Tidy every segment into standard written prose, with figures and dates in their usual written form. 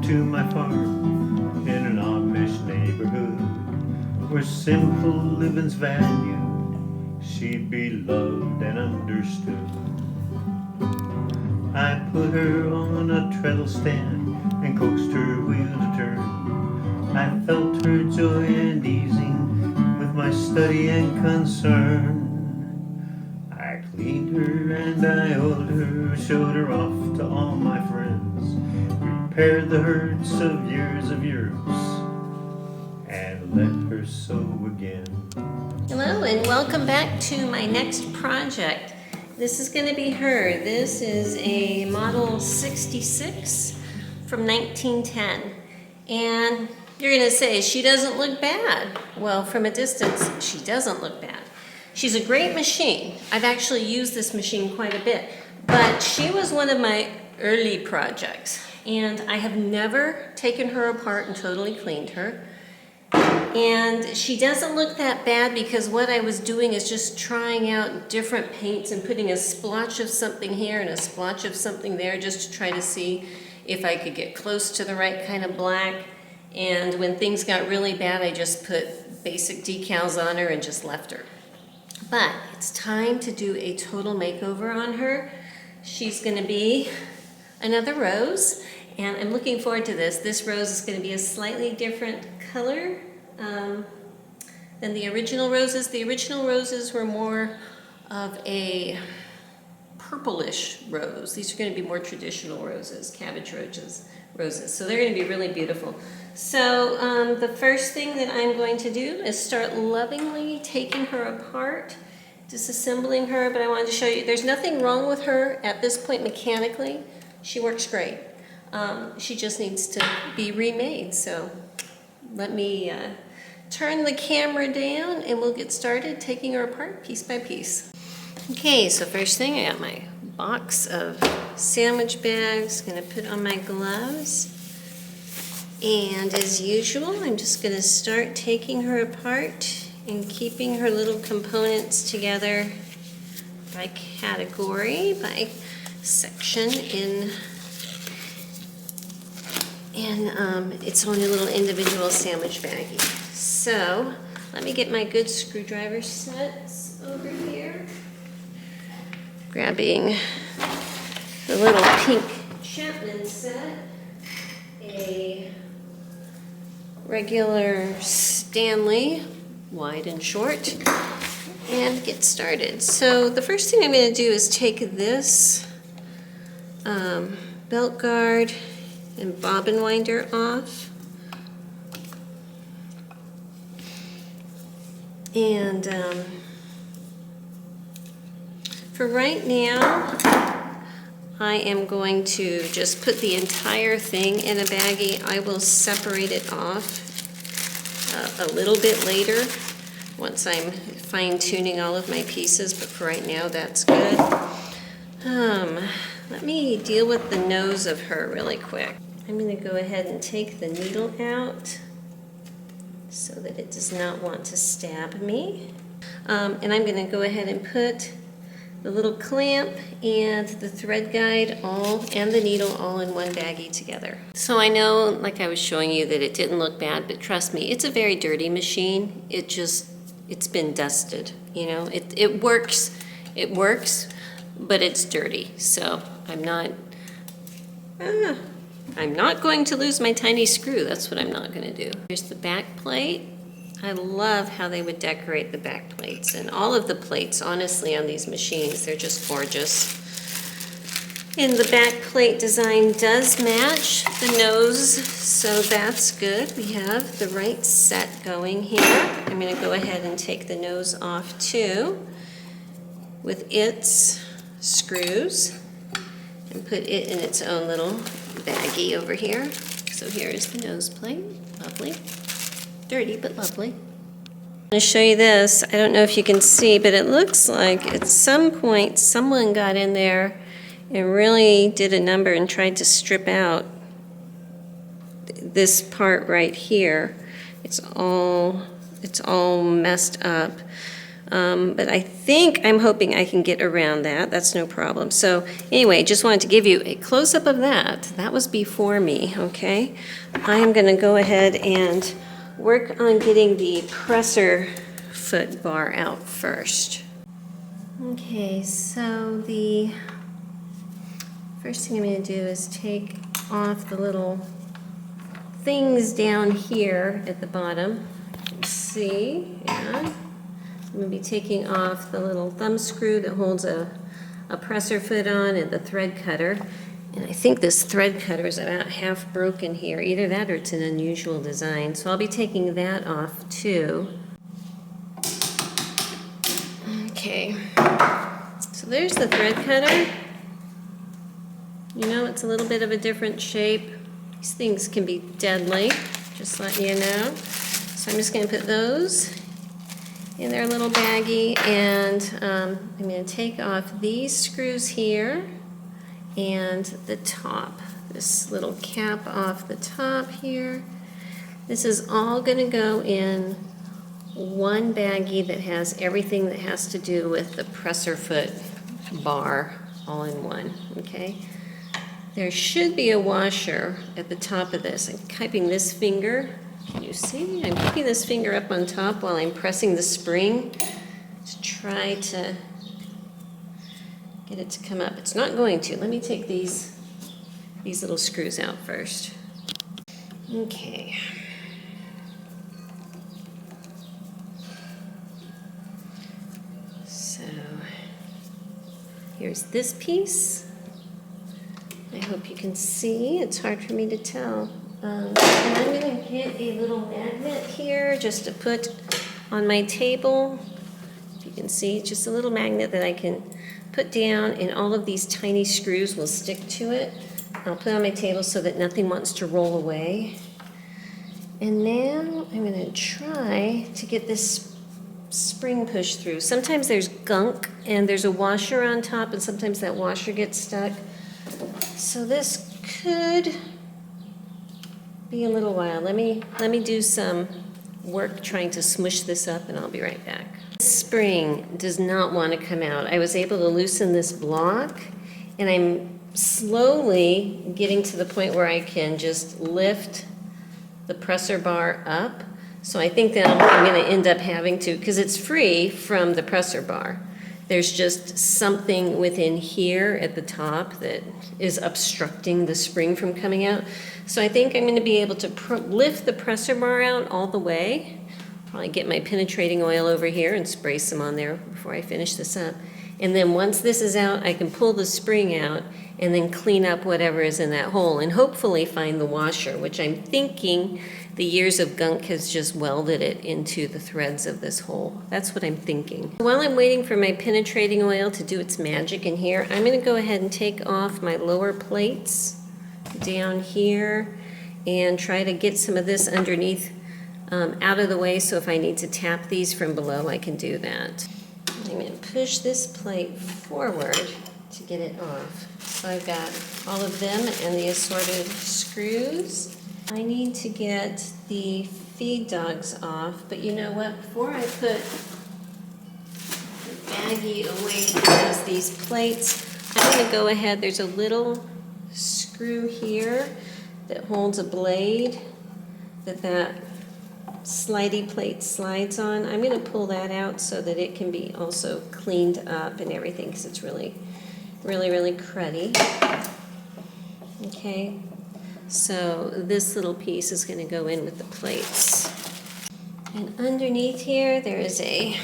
to my farm in an Amish neighborhood where simple living's valued. She'd be loved and understood. I put her on a treadle stand and coaxed her wheel to turn. I felt her joy and easing with my study and concern. I cleaned her and I oiled her, showed her off to all my friends, repaired the hurts of years, and let her sow again. Hello and welcome back to my next project. This is going to be her. This is a model 66 from 1910. And you're going to say, she doesn't look bad. Well, from a distance, she doesn't look bad. She's a great machine. I've actually used this machine quite a bit. But she was one of my early projects. And I have never taken her apart and totally cleaned her. And she doesn't look that bad because what I was doing is just trying out different paints and putting a splotch of something here and a splotch of something there just to try to see if I could get close to the right kind of black. And when things got really bad, I just put basic decals on her and just left her. But it's time to do a total makeover on her. She's going to be another rose, and I'm looking forward to this. This rose is going to be a slightly different color than the original roses. The original roses were more of a purplish rose. These are going to be more traditional roses, cabbage roses. So they're going to be really beautiful. So the first thing that I'm going to do is start lovingly taking her apart, disassembling her, but I wanted to show you there's nothing wrong with her at this point mechanically. She works great. She just needs to be remade. So let me turn the camera down and we'll get started taking her apart piece by piece. Okay, so first thing, I got my box of sandwich bags. Gonna put on my gloves. And as usual, I'm just gonna start taking her apart and keeping her little components together by category, by section in its own little individual sandwich baggie. So let me get my good screwdriver sets over here. Grabbing the little pink Chapman set, a regular Stanley, wide and short, and get started. So the first thing I'm going to do is take this belt guard and bobbin winder off. And for right now, I am going to just put the entire thing in a baggie. I will separate it off a little bit later once I'm fine-tuning all of my pieces, but for right now, that's good. Let me deal with the nose of her really quick. I'm going to go ahead and take the needle out so that it does not want to stab me. And I'm going to go ahead and put the little clamp and the thread guide and the needle all in one baggie together. So I know, like I was showing you, that it didn't look bad, but trust me, it's a very dirty machine. It's been dusted, you know. It works, but it's dirty. So I'm not going to lose my tiny screw. That's what I'm not going to do. Here's the back plate. I love how they would decorate the back plates, and all of the plates, honestly, on these machines, they're just gorgeous. And the back plate design does match the nose, so that's good. We have the right set going here. I'm going to go ahead and take the nose off too with its screws and put it in its own little baggie over here. So here is the nose plate. Lovely. Dirty, but lovely. I'm going to show you this. I don't know if you can see, but it looks like at some point someone got in there and really did a number and tried to strip out this part right here. It's all messed up But I'm hoping I can get around that. That's no problem. So anyway, just wanted to give you a close-up of that. That was before me, okay? I am going to go ahead and work on getting the presser foot bar out first. Okay, so the first thing I'm going to do is take off the little things down here at the bottom. See, yeah. I'm going to be taking off the little thumb screw that holds a presser foot on and the thread cutter. And I think this thread cutter is about half broken here. Either that or it's an unusual design. So I'll be taking that off too. Okay, so there's the thread cutter. You know, it's a little bit of a different shape. These things can be deadly, just letting you know. So I'm just going to put those in their little baggie, and I'm going to take off these screws here and the top, this little cap off the top here. This is all going to go in one baggie that has everything that has to do with the presser foot bar all in one, okay? There should be a washer at the top of this. I'm keeping this finger, can you see? I'm keeping this finger up on top while I'm pressing the spring to try to get it to come up. It's not going to. Let me take these little screws out first. Okay. So here's this piece. I hope you can see. It's hard for me to tell. And I'm going to get a little magnet here just to put on my table. If you can see, it's just a little magnet that I can put down, and all of these tiny screws will stick to it. I'll put it on my table so that nothing wants to roll away. And now I'm going to try to get this spring pushed through. Sometimes there's gunk and there's a washer on top, and sometimes that washer gets stuck. So this could be a little while. Let me do some work trying to smush this up, and I'll be right back. This spring does not want to come out. I was able to loosen this block, and I'm slowly getting to the point where I can just lift the presser bar up. So I think that I'm going to end up having to, because it's free from the presser bar. There's just something within here at the top that is obstructing the spring from coming out. So I think I'm going to be able to lift the presser bar out all the way. Probably get my penetrating oil over here and spray some on there before I finish this up. And then once this is out, I can pull the spring out and then clean up whatever is in that hole and hopefully find the washer, which I'm thinking the years of gunk has just welded it into the threads of this hole. That's what I'm thinking. While I'm waiting for my penetrating oil to do its magic in here, I'm going to go ahead and take off my lower plates down here and try to get some of this underneath out of the way, so if I need to tap these from below, I can do that. I'm going to push this plate forward to get it off. So I've got all of them and the assorted screws. I need to get the feed dogs off, but you know what? Before I put the baggie away that has these plates, I'm going to go ahead. There's a little screw here that holds a blade that slidey plate slides on. I'm going to pull that out so that it can be also cleaned up and everything, because it's really cruddy. Okay, so this little piece is going to go in with the plates. And underneath here there is a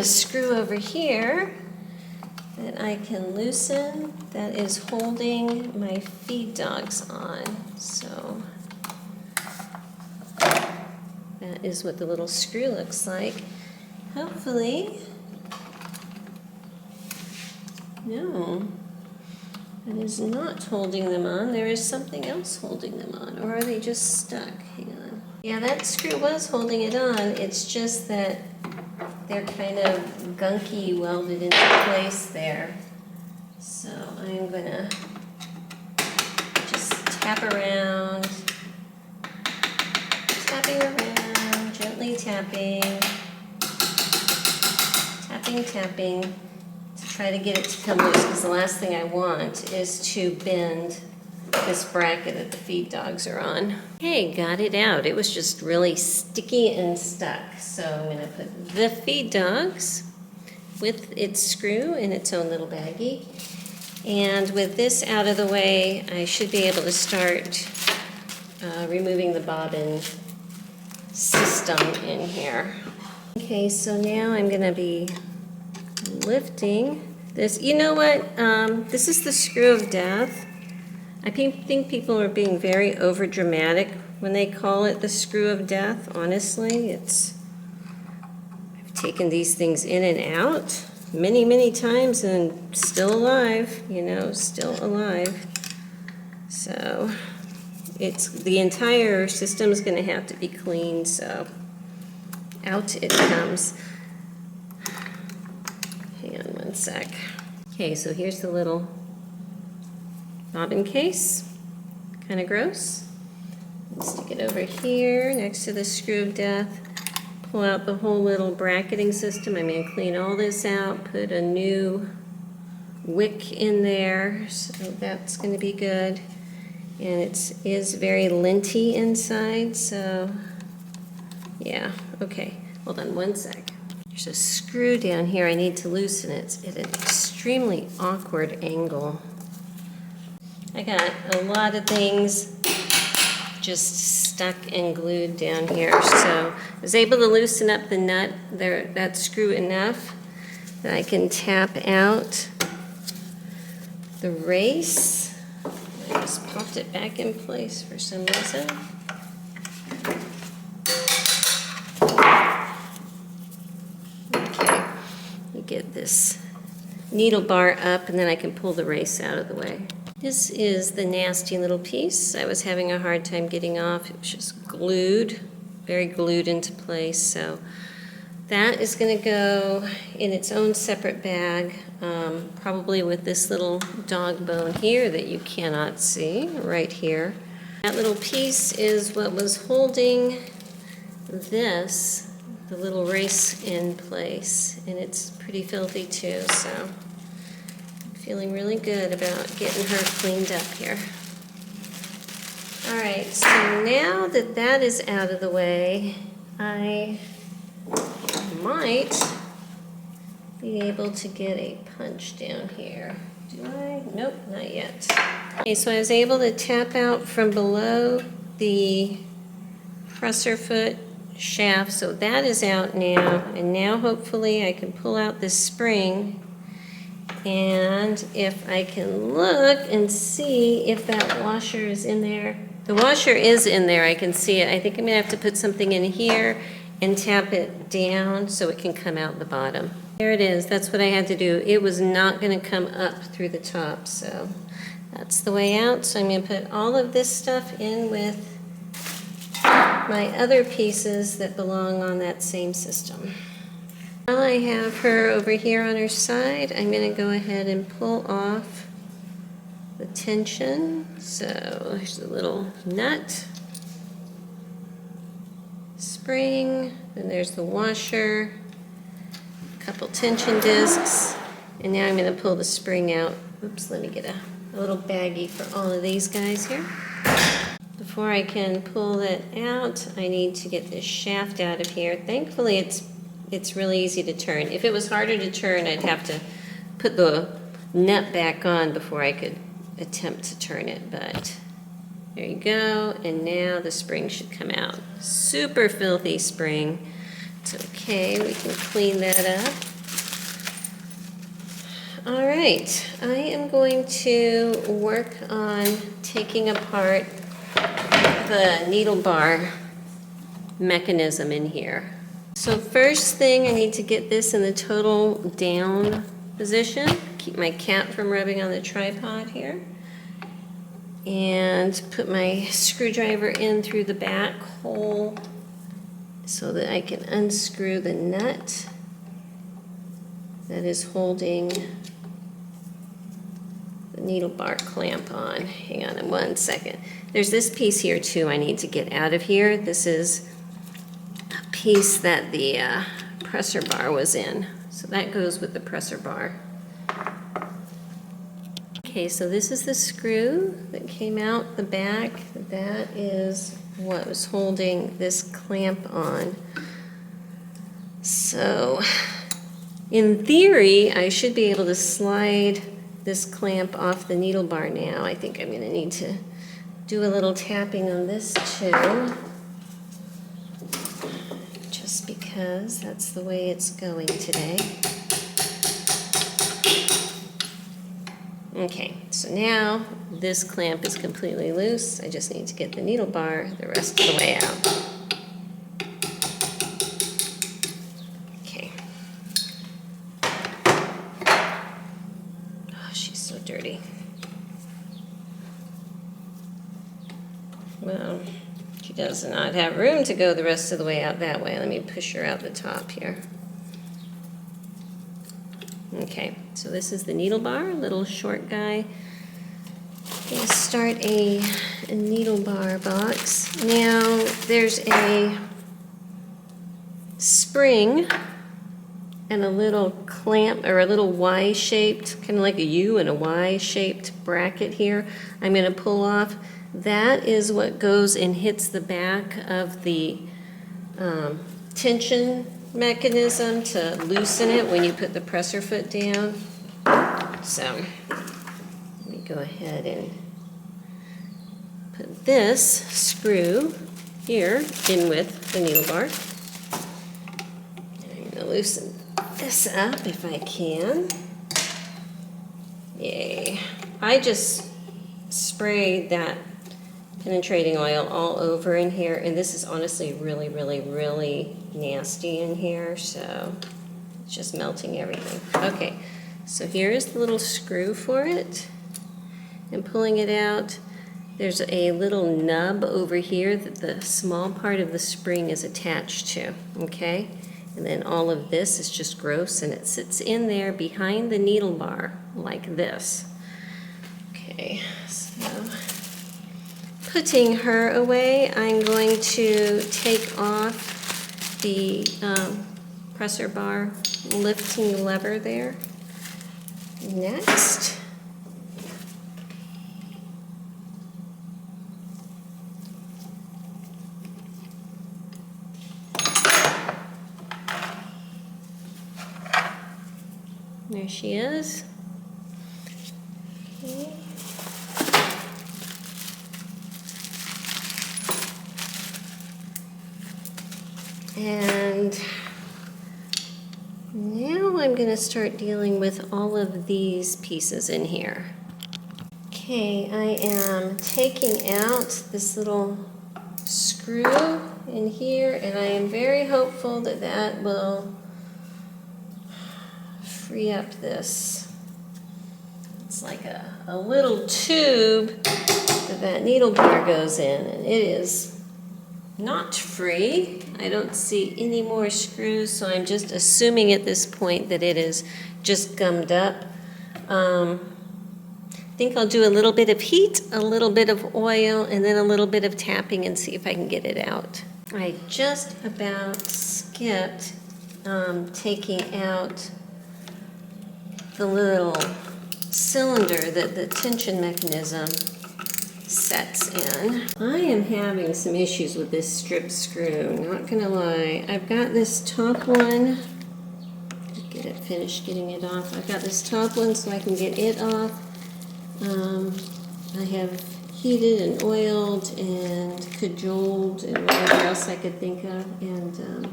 screw over here that I can loosen that is holding my feed dogs on. So that is what the little screw looks like. Hopefully, no, it is not holding them on. There is something else holding them on, or are they just stuck? Hang on. Yeah, that screw was holding it on. It's just that they're kind of gunky welded into place there. So I'm gonna just tap around, tapping around, gently tapping. tapping to try to get it to come loose, because the last thing I want is to bend this bracket that the feed dogs are on. Okay, got it out. It was just really sticky and stuck. So I'm going to put the feed dogs with its screw in its own little baggie. And with this out of the way, I should be able to start removing the bobbin system in here. Okay, so now I'm going to be lifting this. You know what? This is the screw of death. I think people are being very over dramatic when they call it the screw of death. Honestly, I've taken these things in and out many, many times and still alive, still alive. So the entire system is going to have to be cleaned, so out it comes. Hang on one sec. Okay, so here's the little bobbin case. Kind of gross. Stick it over here next to the screw of death. Pull out the whole little bracketing system. I'm going to clean all this out, put a new wick in there, so that's going to be good. And it is very linty inside, so yeah, okay. Hold on one sec. There's a screw down here I need to loosen. It's at an extremely awkward angle. I got a lot of things just stuck and glued down here. So I was able to loosen up the nut, that screw enough that I can tap out the race. I just popped it back in place for some reason. Okay, you get this needle bar up and then I can pull the race out of the way. This is the nasty little piece I was having a hard time getting off. It was just glued, very glued into place. So that is going to go in its own separate bag, probably with this little dog bone here that you cannot see, right here. That little piece is what was holding this, the little race in place, and it's pretty filthy too, so feeling really good about getting her cleaned up here. All right, so now that that is out of the way, I might be able to get a punch down here. Do I? Nope, not yet. Okay, so I was able to tap out from below the presser foot shaft, so that is out now, and now hopefully I can pull out this spring. And if I can look and see if that washer is in there. The washer is in there, I can see it. I think I'm gonna have to put something in here and tap it down so it can come out the bottom. There it is, that's what I had to do. It was not gonna come up through the top, so that's the way out. So I'm gonna put all of this stuff in with my other pieces that belong on that same system. While I have her over here on her side, I'm going to go ahead and pull off the tension. So there's a little nut, spring, then there's the washer, a couple tension discs, and now I'm going to pull the spring out. Oops, let me get a little baggie for all of these guys here. Before I can pull that out, I need to get this shaft out of here. Thankfully, it's really easy to turn. If it was harder to turn, I'd have to put the nut back on before I could attempt to turn it, but there you go, and now the spring should come out. Super filthy spring. It's okay, we can clean that up. All right, I am going to work on taking apart the needle bar mechanism in here. So first thing, I need to get this in the total down position. Keep my cat from rubbing on the tripod here. And put my screwdriver in through the back hole so that I can unscrew the nut that is holding the needle bar clamp on. Hang on 1 second. There's this piece here too I need to get out of here. This is a piece that the presser bar was in. So that goes with the presser bar. Okay, so this is the screw that came out the back. That is what was holding this clamp on. So, in theory, I should be able to slide this clamp off the needle bar now. I think I'm going to need to do a little tapping on this too, just because that's the way it's going today. Okay, so now this clamp is completely loose. I just need to get the needle bar the rest of the way out. Okay. Oh, she's so dirty. Well, she does not have room to go the rest of the way out that way. Let me push her out the top here. Okay, so this is the needle bar, little short guy. I'm going to start a needle bar box. Now, there's a spring and a little clamp, or a little Y-shaped, kind of like a U and a Y-shaped bracket here. I'm going to pull off. That is what goes and hits the back of the tension mechanism to loosen it when you put the presser foot down. So let me go ahead and put this screw here in with the needle bar. I'm going to loosen this up if I can. Yay. I just sprayed that penetrating oil all over in here, and this is honestly really, really, really nasty in here, so it's just melting everything. Okay, so here is the little screw for it, and pulling it out, there's a little nub over here that the small part of the spring is attached to, okay? And then all of this is just gross, and it sits in there behind the needle bar like this. Okay, so putting her away, I'm going to take off the presser bar lifting lever there. Next, there she is. Okay. And now I'm going to start dealing with all of these pieces in here. Okay, I am taking out this little screw in here, and I am very hopeful that that will free up this. It's like a little tube that needle bar goes in, and it is not free. I don't see any more screws, so I'm just assuming at this point that it is just gummed up. I think I'll do a little bit of heat, a little bit of oil, and then a little bit of tapping and see if I can get it out. I just about skipped taking out the little cylinder that the tension mechanism sets in. I am having some issues with this strip screw, not gonna lie. I've got this top one, get it finished getting it off. I've got this top one so I can get it off. I have heated and oiled and cajoled and whatever else I could think of, and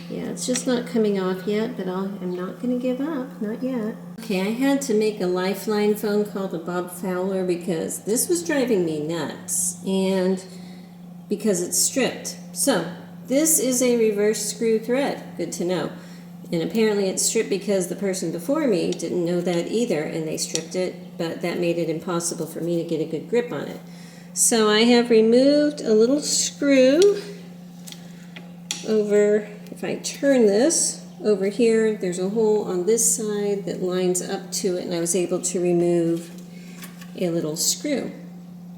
yeah, it's just not coming off yet, but I'm not gonna give up, not yet. Okay, I had to make a lifeline phone call to Bob Fowler because this was driving me nuts, and because it's stripped. So, this is a reverse screw thread, good to know. And apparently it's stripped because the person before me didn't know that either, and they stripped it, but that made it impossible for me to get a good grip on it. So I have removed a little screw over, if I turn this, over here, there's a hole on this side that lines up to it, and I was able to remove a little screw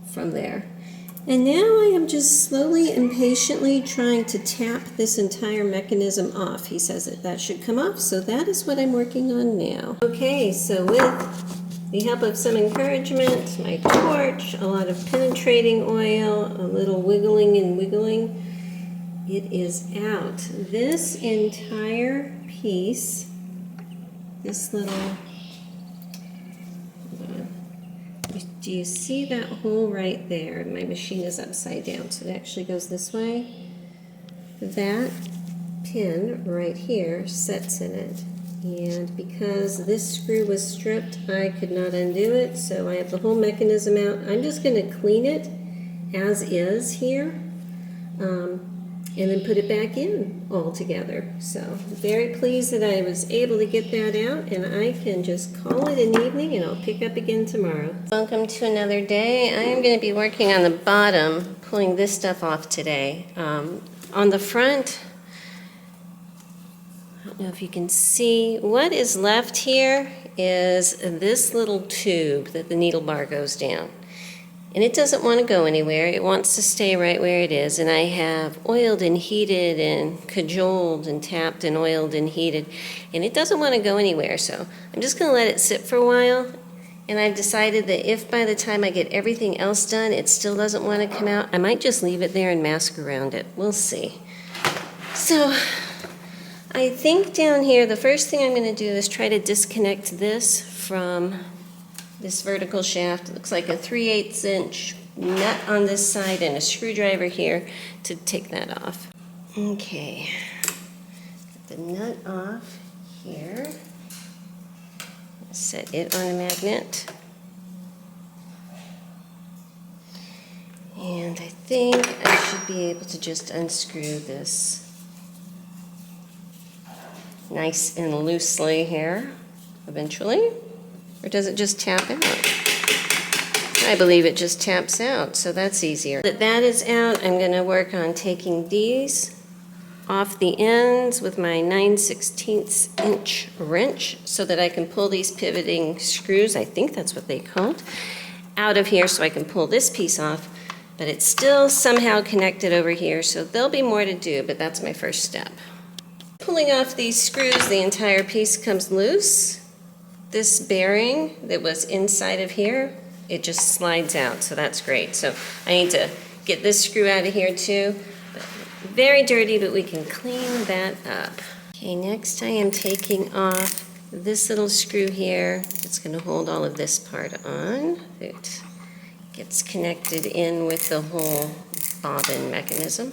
from there. And now I am just slowly and patiently trying to tap this entire mechanism off. He says that should come off, so that is what I'm working on now. Okay, so with the help of some encouragement, my torch, a lot of penetrating oil, a little wiggling and wiggling, it is out. This entire piece, this little, do you see that hole right there? My machine is upside down, so it actually goes this way. That pin right here sets in it. And because this screw was stripped, I could not undo it, so I have the whole mechanism out. I'm just going to clean it as is here, and then put it back in all together. So very pleased that I was able to get that out, and I can just call it an evening, and I'll pick up again tomorrow. Welcome to another day. I am going to be working on the bottom, pulling this stuff off today. On the front, I don't know if you can see, what is left here is this little tube that the needle bar goes down. And it doesn't want to go anywhere. It wants to stay right where it is. And I have oiled and heated and cajoled and tapped and oiled and heated. And it doesn't want to go anywhere. So I'm just going to let it sit for a while. And I've decided that if by the time I get everything else done, it still doesn't want to come out, I might just leave it there and mask around it. We'll see. So I think down here, the first thing I'm going to do is try to disconnect this from this vertical shaft. It looks like a 3/8 inch nut on this side and a screwdriver here to take that off. Okay, got the nut off here. Set it on a magnet. And I think I should be able to just unscrew this nice and loosely here eventually. Or does it just tap out? I believe it just taps out, so that's easier. That is out, I'm going to work on taking these off the ends with my 9/16 inch wrench so that I can pull these pivoting screws, I think that's what they called, out of here so I can pull this piece off, but it's still somehow connected over here, so there'll be more to do, but that's my first step. Pulling off these screws, the entire piece comes loose. This bearing that was inside of here, it just slides out, so that's great. So I need to get this screw out of here too. Very dirty, but we can clean that up. Okay, next I am taking off this little screw here. It's going to hold all of this part on. It gets connected in with the whole bobbin mechanism.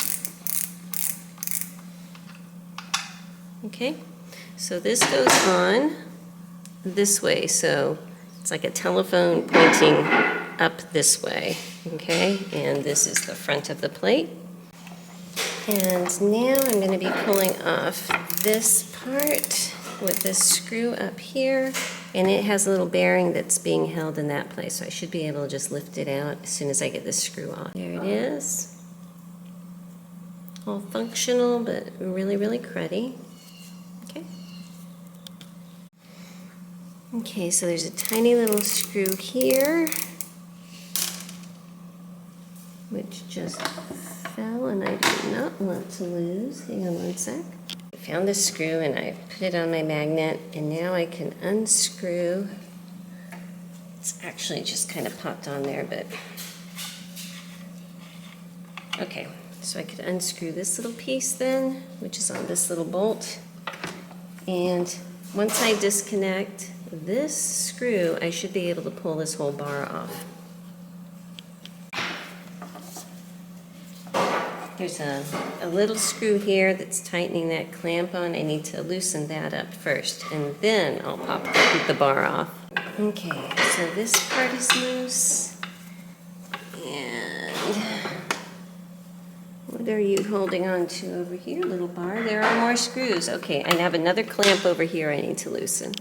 Okay, so this goes on this way, so it's like a telephone pointing up this way, okay? And this is the front of the plate. And now I'm going to be pulling off this part with this screw up here, and it has a little bearing that's being held in that place, so I should be able to just lift it out as soon as I get this screw off. There it is. All functional, but really, really cruddy. Okay. Okay, so there's a tiny little screw here, which just fell and I do not want to lose. Hang on one sec. I found this screw and I put it on my magnet, and now I can unscrew. It's actually just kind of popped on there, but okay. So I could unscrew this little piece then, which is on this little bolt. And once I disconnect this screw, I should be able to pull this whole bar off. There's a little screw here that's tightening that clamp on. I need to loosen that up first, and then I'll pop the bar off. Okay, so this part is loose. And what are you holding on to over here, little bar? There are more screws. Okay, I have another clamp over here I need to loosen.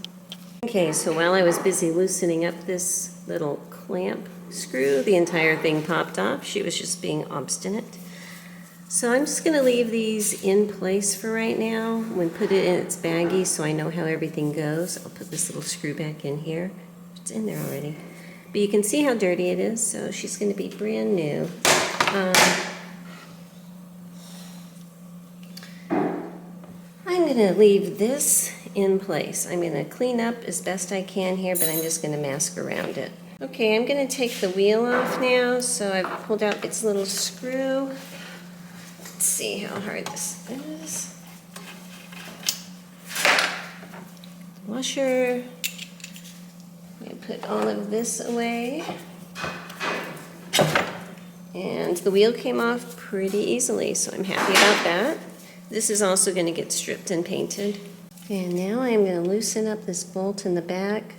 Okay, so while I was busy loosening up this little clamp screw, the entire thing popped off. She was just being obstinate. So I'm just going to leave these in place for right now. I'm going to put it in its baggie so I know how everything goes. I'll put this little screw back in here. It's in there already. But you can see how dirty it is, so she's going to be brand new. I'm going to leave this in place. I'm going to clean up as best I can here, but I'm just going to mask around it. Okay, I'm going to take the wheel off now, so I've pulled out its little screw. Let's see how hard this is. Washer. I'm going to put all of this away. And the wheel came off pretty easily, so I'm happy about that. This is also going to get stripped and painted. And now I'm going to loosen up this bolt in the back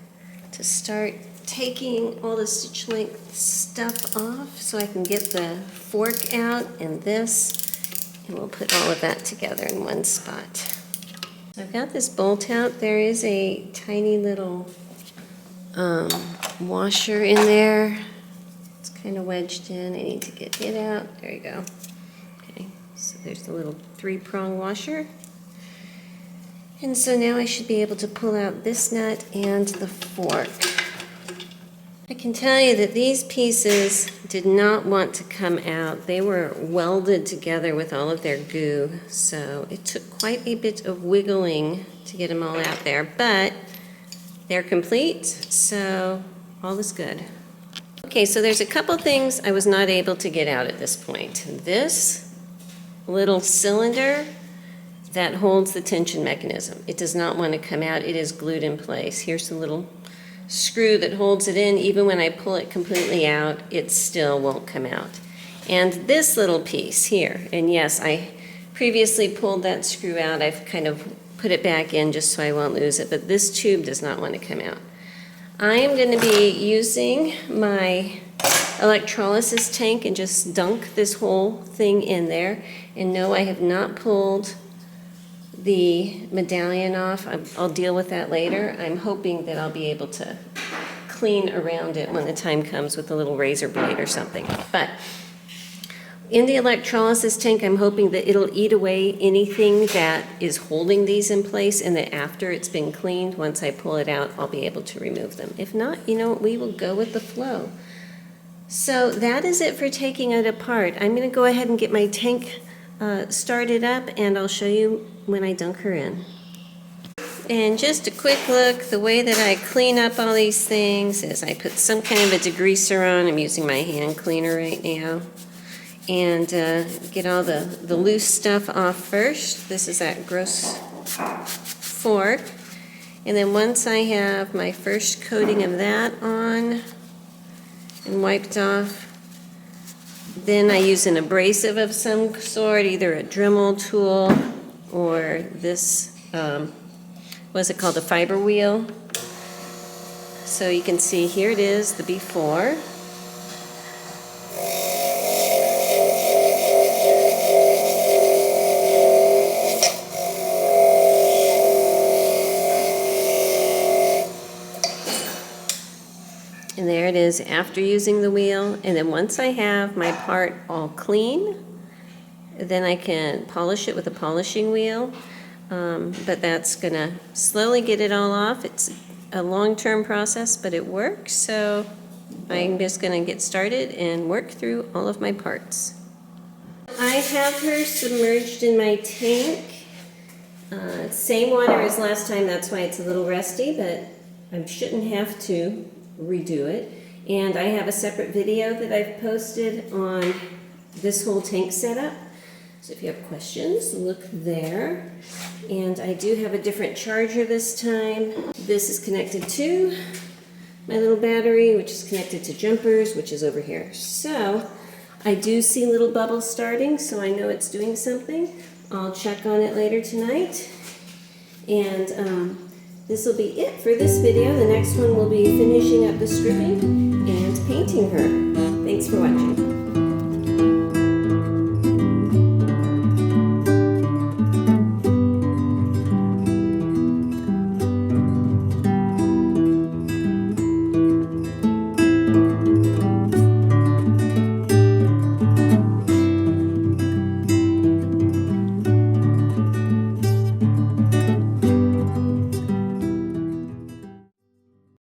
to start taking all the stitch length stuff off so I can get the fork out and this, and we'll put all of that together in one spot. I've got this bolt out. There is a tiny little washer in there. It's kind of wedged in. I need to get it out. There you go. Okay, so there's the little 3-prong washer. And so now I should be able to pull out this nut and the fork. I can tell you that these pieces did not want to come out. They were welded together with all of their goo, so it took quite a bit of wiggling to get them all out there, but they're complete, so all is good. Okay, so there's a couple things I was not able to get out at this point. This little cylinder that holds the tension mechanism. It does not want to come out. It is glued in place. Here's the little screw that holds it in. Even when I pull it completely out, it still won't come out. And this little piece here, and yes, I previously pulled that screw out. I've kind of put it back in just so I won't lose it, but this tube does not want to come out. I am going to be using my electrolysis tank and just dunk this whole thing in there. And no, I have not pulled the medallion off. I'll deal with that later. I'm hoping that I'll be able to clean around it when the time comes with a little razor blade or something. But in the electrolysis tank, I'm hoping that it'll eat away anything that is holding these in place, and that after it's been cleaned, once I pull it out, I'll be able to remove them. If not, you know, we will go with the flow. So that is it for taking it apart. I'm going to go ahead and get my tank started up, and I'll show you when I dunk her in. And just a quick look, the way that I clean up all these things is I put some kind of a degreaser on. I'm using my hand cleaner right now. And get all the loose stuff off first. This is that gross fork. And then once I have my first coating of that on and wiped off, then I use an abrasive of some sort, either a Dremel tool or this, what's it called, a fiber wheel. So you can see here it is, the before. And there it is after using the wheel. And then once I have my part all clean, then I can polish it with a polishing wheel. But that's going to slowly get it all off. It's a long-term process, but it works. So I'm just going to get started and work through all of my parts. I have her submerged in my tank. Same water as last time, that's why it's a little rusty, but I shouldn't have to redo it. And I have a separate video that I've posted on this whole tank setup. So if you have questions, look there. And I do have a different charger this time. This is connected to my little battery, which is connected to jumpers, which is over here. So I do see little bubbles starting, so I know it's doing something. I'll check on it later tonight. And this will be it for this video. The next one will be finishing up the stripping and painting her. Thanks for watching.